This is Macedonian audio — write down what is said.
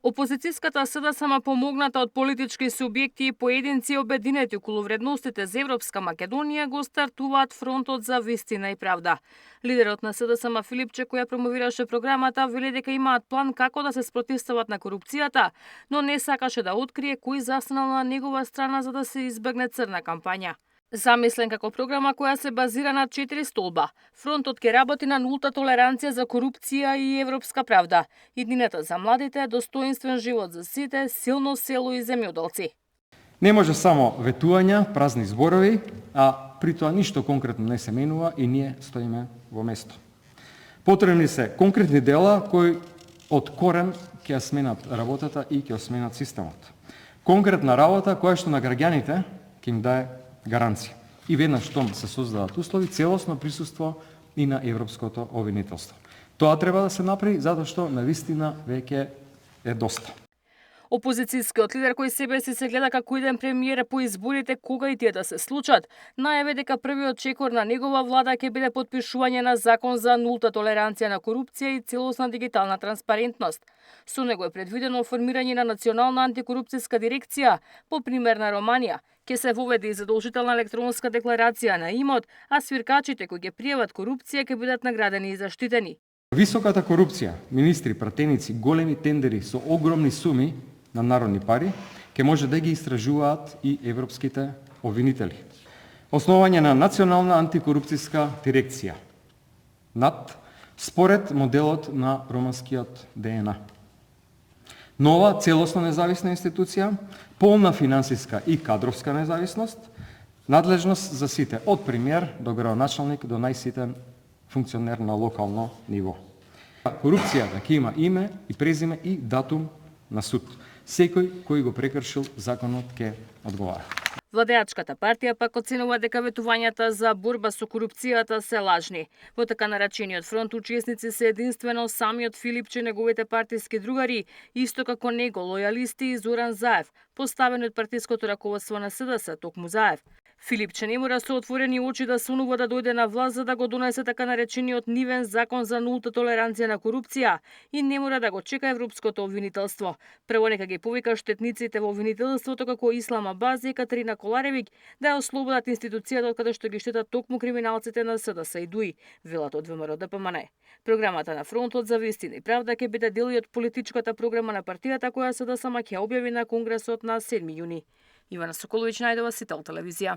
Опозицијската СДСМ помогната од политички субјекти и поединци обединети околу вредностите за Европска Македонија го стартуваат фронтот за вистина и правда. Лидерот на СДСМ Филипче, која промовираше програмата, вели дека имаат план како да се спротивстават на корупцијата, но не сакаше да открие кој застанал на негова страна за да се избегне црна кампања. Замислен како програма која се базира на 4 столба. Фронтот ќе работи на нулта толеранција за корупција и европска правда, иднината за младите, достоинствен живот за сите, силно село и земјоделци. Не може само ветувања, празни зборови, а при тоа ништо конкретно не се менува и ние стоиме во место. Потребни се конкретни дела кои од корен ќе ја сменат работата и ќе ја сменат системот. Конкретна работа која што на граѓаните ќе им дае гаранција. И веднаш штом се создадат услови, целосно присуство и на европското обвинителство. Тоа треба да се направи затоа што навистина веќе е доста. Опозицијскиот лидер кој себе си се гледа како иден премиер по изборите кога и тие да се случат, најаве дека првиот чекор на негова влада ќе биде подпишување на закон за нулта толеранција на корупција и целосна дигитална транспарентност. Со него е предвидено формирање на национална антикорупцијска дирекција, по пример на Романија. Ќе се воведе и задолжителна електронска декларација на имот, а свиркачите кои ќе пријават корупција ќе бидат наградени и заштитени. Високата корупција, министри, пратеници, големи тендери со огромни суми на народни пари, ќе може да ги истражуваат и европските обвинители. Основање на национална антикорупцијска дирекција, НАД, според моделот на романскиот ДНА. Нова, целосно независна институција, полна финансиска и кадровска независност, надлежност за сите, од премиер до градоначалник до најситен функционер на локално ниво. Корупцијата ќе има име и презиме и датум на суд. Секој кој го прекршил законот ќе одговара. Владеачката партија пак оценува дека ветувањата за борба со корупцијата се лажни. Во така наречениот фронт учесници се единствено самиот Филипче, неговите партиски другари, исто како него лојалисти и Зоран Заев, поставени од партиското раководство на СДС, токму Заев. Филипче не мора со отворени очи да сонува да дојде на власт за да го донесе така наречениот нивен закон за нулта толеранција на корупција и не мора да го чека европското обвинителство. Прво нека ги повика штетниците во обвинителството како Ислама Бази и Катерина Коларевиќ да ја ослободат институцијата од каде што ги штетат токму криминалците на СДС и ДУИ, велат од ВМРО ДПМН. Програмата на фронтот за вистина и правда ќе биде дел и од политичката програма на партијата која СДСМ ќе објави на конгресот на 7 јуни. Ивана Соколовиќ, Најдова, Сител телевизија.